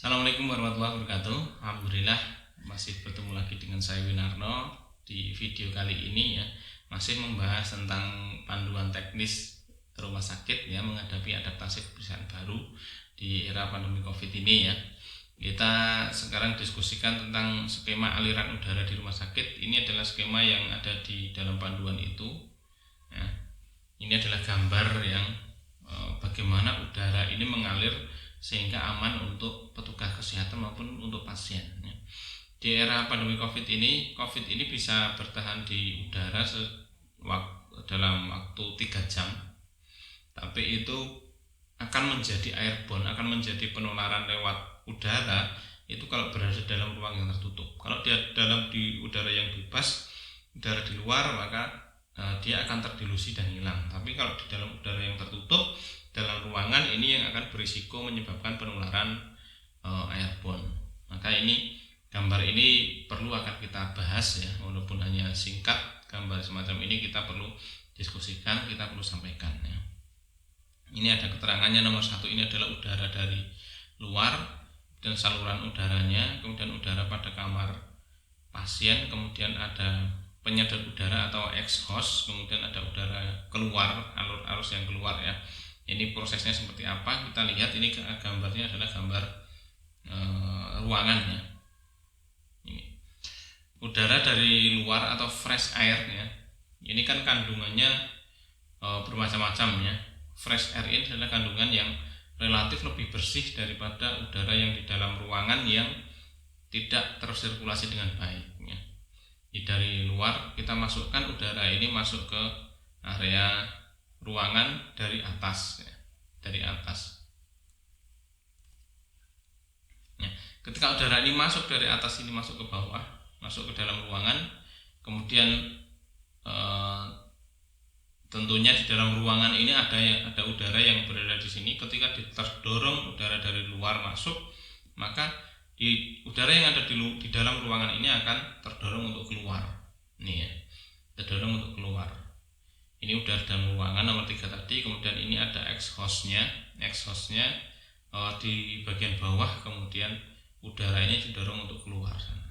Assalamualaikum warahmatullahi wabarakatuh. Alhamdulillah masih bertemu lagi dengan saya Winarno. Di video kali ini ya masih membahas tentang panduan teknis rumah sakit ya menghadapi adaptasi kebiasaan baru di era pandemi Covid ini ya. Kita sekarang diskusikan tentang skema aliran udara di rumah sakit. Ini adalah skema yang ada di dalam panduan itu ya. Ini adalah gambar yang bagaimana udara ini mengalir sehingga aman untuk petugas kesehatan maupun untuk pasien. Di era pandemi COVID ini bisa bertahan di udara dalam waktu 3 jam, tapi itu akan menjadi airborne, akan menjadi penularan lewat udara itu kalau berada dalam ruang yang tertutup. Kalau dia di udara yang bebas, udara di luar, maka dia akan terdilusi dan hilang. Tapi kalau di dalam udara yang tertutup dalam ruangan ini yang akan berisiko menyebabkan penularan airborne. Maka ini gambar ini perlu akan kita bahas ya, walaupun hanya singkat. Gambar semacam ini kita perlu diskusikan, kita perlu sampaikan ya. Ini ada keterangannya. Nomor 1 ini adalah udara dari luar dan saluran udaranya, kemudian udara pada kamar pasien, kemudian ada penyedot udara atau exhaust, kemudian ada udara keluar, alur arus yang keluar ya. Ini prosesnya seperti apa? Kita lihat ini gambarnya adalah gambar ruangannya. Ini udara dari luar atau fresh air ya. Ini kan kandungannya bermacam-macam ya. Fresh air ini adalah kandungan yang relatif lebih bersih daripada udara yang di dalam ruangan yang tidak tersirkulasi dengan baik ya. Dari luar kita masukkan udara ini masuk ke area ruangan dari atas ya, dari atas ya. Ketika udara ini masuk dari atas ini masuk ke bawah, masuk ke dalam ruangan, kemudian tentunya di dalam ruangan ini ada udara yang berada di sini. Ketika terdorong udara dari luar masuk, maka udara yang ada di dalam ruangan ini akan terdorong untuk keluar. Nih ya, terdorong untuk keluar. Ini udara dalam ruangan nomor 3 tadi. Kemudian ini ada exhaustnya di bagian bawah, kemudian udara ini didorong untuk keluar sana.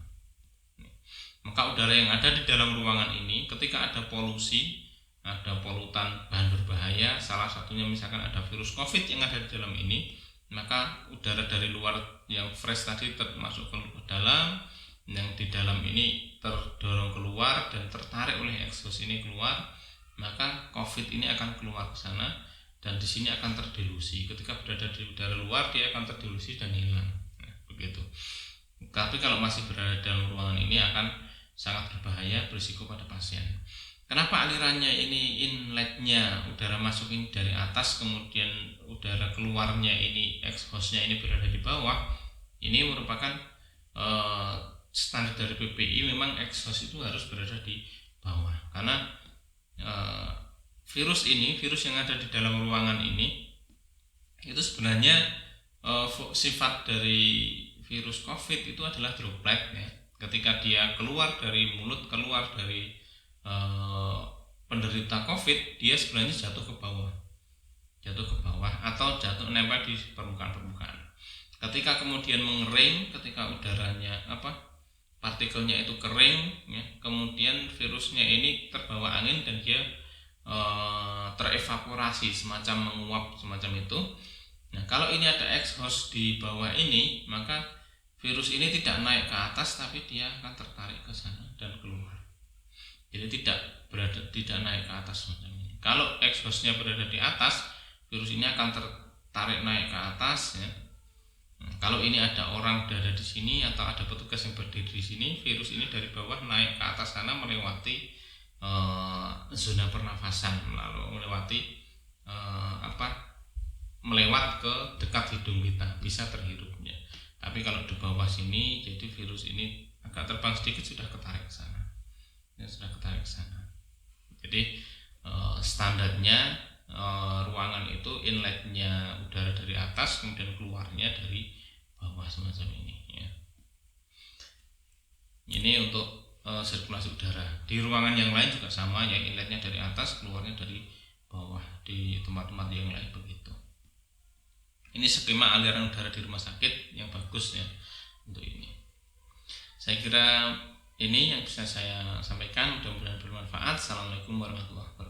Maka udara yang ada di dalam ruangan ini ketika ada polusi, ada polutan bahan berbahaya, salah satunya misalkan ada virus COVID yang ada di dalam ini, maka udara dari luar yang fresh tadi masuk ke dalam, yang di dalam ini terdorong keluar dan tertarik oleh exhaust ini keluar, maka COVID ini akan keluar ke sana dan di sini akan terdilusi. Ketika berada di udara luar dia akan terdilusi dan hilang. Nah, begitu. Tapi kalau masih berada dalam ruangan ini akan sangat berbahaya, berisiko pada pasien. Kenapa alirannya ini inletnya udara masuk ini dari atas, kemudian udara keluarnya ini exhaustnya ini berada di bawah? Ini merupakan standar dari PPI, memang exhaust itu harus berada di bawah karena virus yang ada di dalam ruangan ini itu sebenarnya sifat dari virus COVID itu adalah droplet ya. Ketika dia keluar dari mulut, keluar dari penderita COVID, dia sebenarnya jatuh ke bawah atau jatuh nempel di permukaan. Ketika kemudian mengering, ketika udaranya partikelnya itu kering ya, kemudian virusnya ini terbawa angin dan dia terevaporasi, semacam menguap semacam itu. Nah, kalau ini ada exhaust di bawah ini, maka virus ini tidak naik ke atas tapi dia akan tertarik ke sana dan keluar. Jadi tidak naik ke atas semacam ini. Kalau exhaustnya berada di atas, virus ini akan tertarik naik ke atas ya. Kalau ini ada orang berada di sini atau ada petugas yang berdiri di sini, virus ini dari bawah naik ke atas sana melewati zona pernafasan, lalu melewat ke dekat hidung kita, bisa terhirupnya. Tapi kalau di bawah sini, jadi virus ini agak terbang sedikit sudah ketarik ke sana. Jadi standarnya ruangan itu inletnya udara dari atas, kemudian keluarnya dari bawah semacam ini ya. Ini untuk sirkulasi udara. Di ruangan yang lain juga sama ya, inletnya dari atas, keluarnya dari bawah di tempat-tempat yang lain begitu. Ini skema aliran udara di rumah sakit yang bagus ya untuk ini. Saya kira ini yang bisa saya sampaikan, mudah-mudahan bermanfaat. Assalamualaikum warahmatullahi wabarakatuh.